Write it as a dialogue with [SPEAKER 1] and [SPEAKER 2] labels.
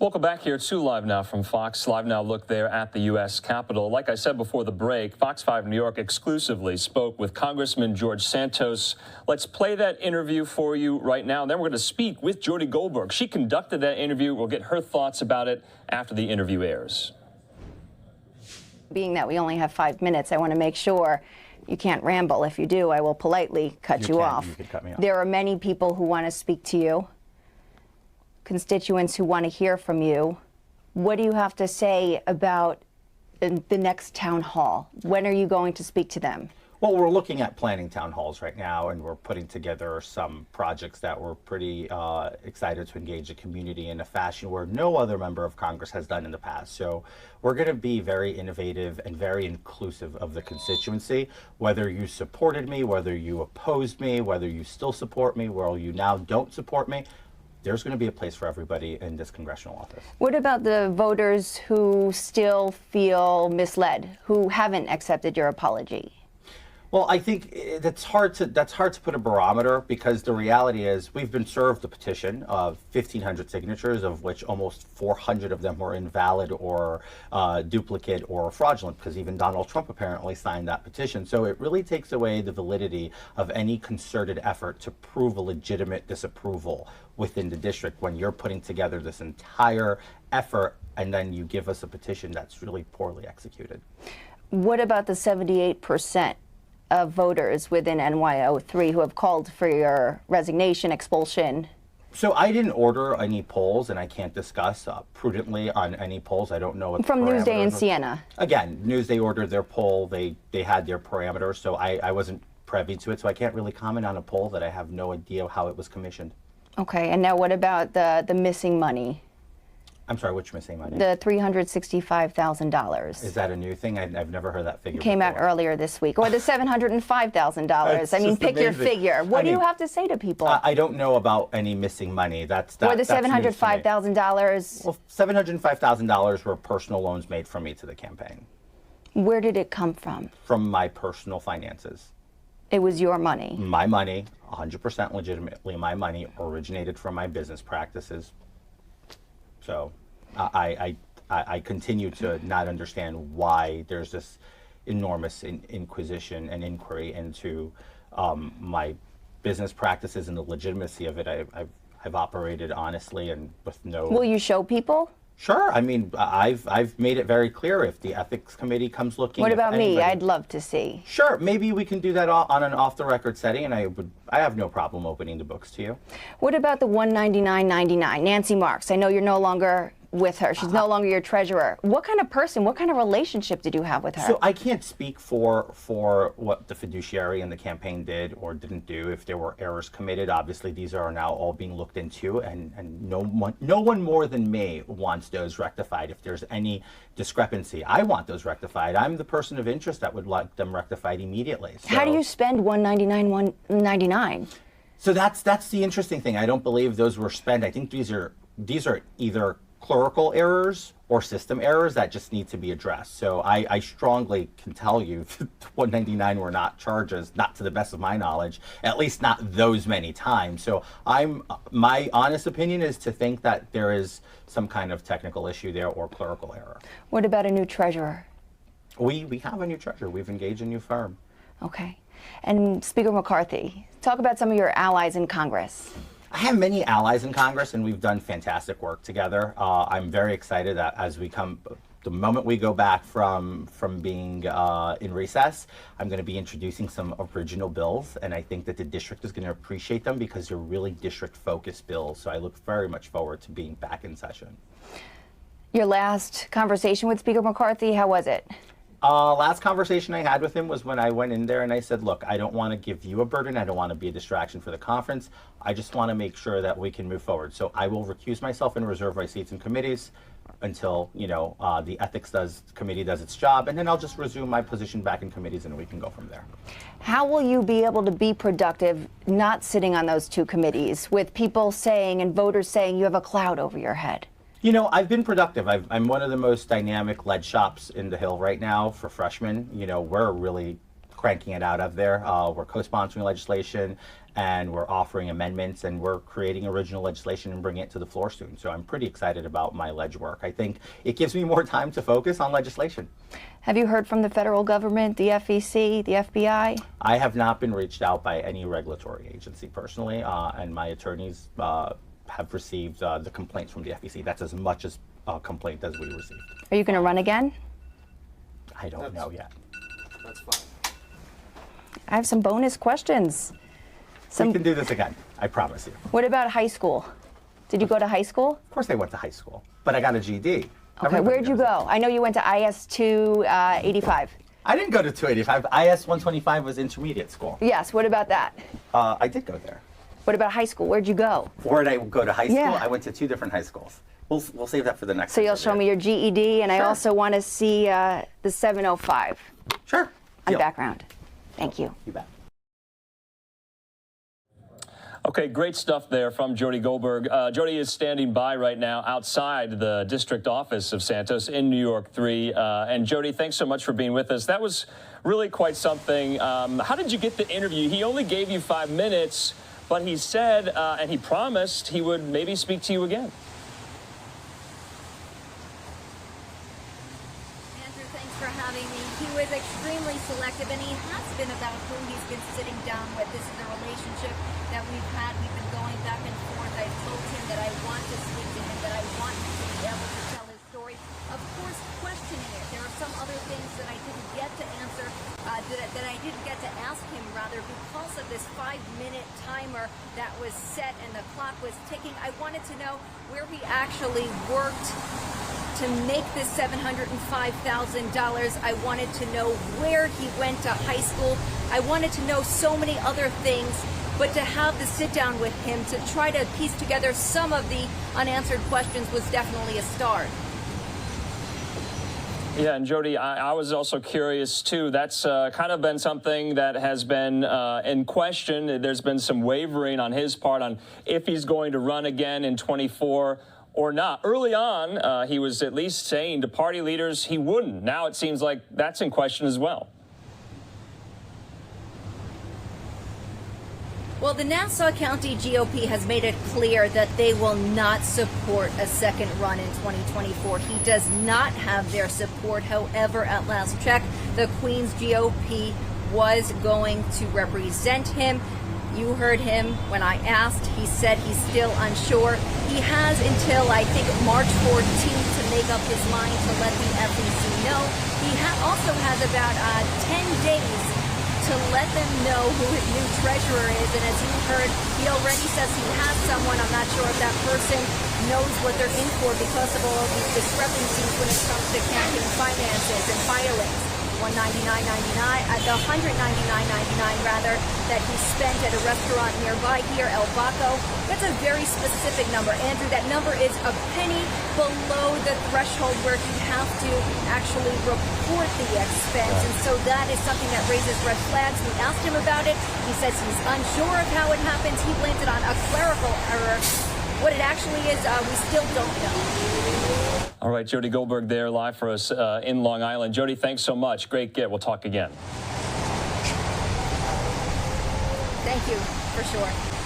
[SPEAKER 1] Welcome back here to Live Now from Fox. Live Now look there at the U.S. Capitol. Like I said before the break, Fox 5 New York exclusively spoke with Congressman George Santos. Let's play that interview for you right now. And then we're going to speak with Jody Goldberg. She conducted that interview. We'll get her thoughts about it after the interview airs.
[SPEAKER 2] Being that we only have 5 minutes, I want to make sure you can't ramble. If you do, I will politely cut you off.
[SPEAKER 3] You can cut me off.
[SPEAKER 2] There are many people who want to speak to you, constituents who want to hear from you. What do you have to say about the next town hall? When are you going to speak to them?
[SPEAKER 3] Well, we're looking at planning town halls right now, and we're putting together some projects that we're pretty excited to engage the community in a fashion where no other member of Congress has done in the past. So we're going to be very innovative and very inclusive of the constituency. Whether you supported me, whether you opposed me, whether you still support me, whether you now don't support me, there's going to be a place for everybody in this congressional office.
[SPEAKER 2] What about the voters who still feel misled, who haven't accepted your apology?
[SPEAKER 3] Well, I think that's hard to put a barometer, because the reality is we've been served a petition of 1,500 signatures, of which almost 400 of them were invalid or duplicate or fraudulent, because even Donald Trump apparently signed that petition. So it really takes away the validity of any concerted effort to prove a legitimate disapproval within the district when you're putting together this entire effort and then you give us a petition that's really poorly executed.
[SPEAKER 2] What about the 78% of voters within NY03 who have called for your resignation, expulsion?
[SPEAKER 3] So I didn't order any polls, and I can't discuss prudently on any polls. I don't know what
[SPEAKER 2] from Newsday and Siena.
[SPEAKER 3] Again, Newsday ordered their poll. They had their parameters, so I wasn't privy to it, so I can't really comment on a poll that I have no idea how it was commissioned.
[SPEAKER 2] Okay, and now what about the missing money?
[SPEAKER 3] I'm sorry, which missing money?
[SPEAKER 2] The $365,000.
[SPEAKER 3] Is that a new thing? I've never heard that figure
[SPEAKER 2] Came
[SPEAKER 3] before.
[SPEAKER 2] out earlier this week. Or the $705,000. I mean, pick your figure. What do you have to say to people?
[SPEAKER 3] I don't know about any missing money.
[SPEAKER 2] Or the $705,000.
[SPEAKER 3] Well, $705,000 were personal loans made from me to the campaign.
[SPEAKER 2] Where did it come from?
[SPEAKER 3] From my personal finances.
[SPEAKER 2] It was your money?
[SPEAKER 3] My money, 100% legitimately my money, originated from my business practices. So I continue to not understand why there's this enormous inquisition and inquiry into my business practices and the legitimacy of it. I've operated honestly and with no...
[SPEAKER 2] Will you show people?
[SPEAKER 3] Sure. I mean, I've made it very clear if the ethics committee comes looking.
[SPEAKER 2] What about me? I'd love to see.
[SPEAKER 3] Sure. Maybe we can do that on an off-the-record setting, and I have no problem opening the books to you.
[SPEAKER 2] What about the $199.99? Nancy Marks, I know you're no longer with her. She's no longer your treasurer. What kind of person, what kind of relationship did you have with her?
[SPEAKER 3] So I can't speak for what the fiduciary and the campaign did or didn't do. If there were errors committed, obviously these are now all being looked into, and no one more than me wants those rectified. If there's any discrepancy, I want those rectified. I'm the person of interest that would like them rectified immediately. So,
[SPEAKER 2] how do you spend $199.99?
[SPEAKER 3] So that's the interesting thing. I don't believe those were spent. I think these are either clerical errors or system errors that just need to be addressed. So I strongly can tell you that 199 were not charges, not to the best of my knowledge, at least not those many times. So my honest opinion is to think that there is some kind of technical issue there or clerical error.
[SPEAKER 2] What about a new treasurer?
[SPEAKER 3] We have a new treasurer. We've engaged a new firm.
[SPEAKER 2] Okay. And Speaker McCarthy, talk about some of your allies in Congress.
[SPEAKER 3] I have many allies in Congress, and we've done fantastic work together. I'm very excited that as the moment we go back from being in recess, I'm going to be introducing some original bills, and I think that the district is going to appreciate them because they're really district-focused bills. So I look very much forward to being back in session.
[SPEAKER 2] Your last conversation with Speaker McCarthy, how was it?
[SPEAKER 3] Last conversation I had with him was when I went in there and I said, look, I don't want to give you a burden. I don't want to be a distraction for the conference. I just want to make sure that we can move forward. So I will recuse myself and reserve my seats in committees until, the ethics committee does its job. And then I'll just resume my position back in committees and we can go from there.
[SPEAKER 2] How will you be able to be productive not sitting on those two committees with people saying and voters saying you have a cloud over your head?
[SPEAKER 3] I've been productive. I'm one of the most dynamic lead shops in the Hill right now for freshmen. We're a really cranking it out of there. We're co-sponsoring legislation, and we're offering amendments, and we're creating original legislation and bringing it to the floor soon. So I'm pretty excited about my ledge work. I think it gives me more time to focus on legislation.
[SPEAKER 2] Have you heard from the federal government, the FEC, the FBI?
[SPEAKER 3] I have not been reached out by any regulatory agency personally, and my attorneys have received the complaints from the FEC. That's as much as a complaint as we received.
[SPEAKER 2] Are you going to run again?
[SPEAKER 3] I don't know yet.
[SPEAKER 4] That's fine.
[SPEAKER 2] I have some bonus questions.
[SPEAKER 3] We can do this again, I promise you.
[SPEAKER 2] What about high school? Did you go to high school?
[SPEAKER 3] Of course I went to high school, but I got a GED.
[SPEAKER 2] Okay, where'd you go? I know you went to IS 285.
[SPEAKER 3] I didn't go to 285. IS 125 was intermediate school.
[SPEAKER 2] Yes, what about that?
[SPEAKER 3] I did go there.
[SPEAKER 2] What about high school? Where'd you go?
[SPEAKER 3] Where did I go to high school?
[SPEAKER 2] Yeah.
[SPEAKER 3] I went to 2 different high schools. We'll save that for the next
[SPEAKER 2] So you'll show me your GED, and I
[SPEAKER 3] Sure.
[SPEAKER 2] also want to see the 705
[SPEAKER 3] Sure.
[SPEAKER 2] on
[SPEAKER 3] Deal.
[SPEAKER 2] background. Thank you.
[SPEAKER 3] You bet.
[SPEAKER 1] Okay, great stuff there from Jody Goldberg. Jody is standing by right now outside the district office of Santos in New York 3. And Jody, thanks so much for being with us. That was really quite something. How did you get the interview? He only gave you 5 minutes, but he said and he promised he would maybe speak to you again.
[SPEAKER 5] Andrew, thanks for having me. He was extremely selective, and he has been about who he's been sitting down with. This is a relationship that we've had. We've been going back and forth. I've told him that I want to speak to him, that I want him to be able to tell his story. Of course, questioning it. There are some other things that I didn't get to answer, that I didn't get to ask him, rather, because of this 5-minute timer that was set and the clock was ticking. I wanted to know where he actually worked to make this $705,000. I wanted to know where he went to high school. I wanted to know so many other things, but to have the sit down with him to try to piece together some of the unanswered questions was definitely a start.
[SPEAKER 1] Yeah, and Jody, I was also curious too. That's kind of been something that has been in question. There's been some wavering on his part on if he's going to run again in 24 or not. Early on, he was at least saying to party leaders he wouldn't. Now it seems like that's in question as well.
[SPEAKER 5] Well, the Nassau County GOP has made it clear that they will not support a second run in 2024. He does not have their support. However, at last check, the Queens GOP was going to represent him. You heard him when I asked. He said he's still unsure. He has until, I think, March 14th to make up his mind to let the FEC know. He also has about 10 days to let them know who his new treasurer is. And as you heard, he already says he has someone. I'm not sure if that person knows what they're in for because of all these discrepancies when it comes to campaign finances and filings. $199.99, the $199.99 rather, that he spent at a restaurant nearby here, El Baco. That's a very specific number, Andrew. That number is a penny below the threshold where you have to actually report the expense, and so that is something that raises red flags. We asked him about it. He says he's unsure of how it happens. He blames it on a clerical error. What it actually is, we still don't know.
[SPEAKER 1] All right, Jody Goldberg there live for us in Long Island. Jody, thanks so much. Great get. We'll talk again.
[SPEAKER 5] Thank you, for sure.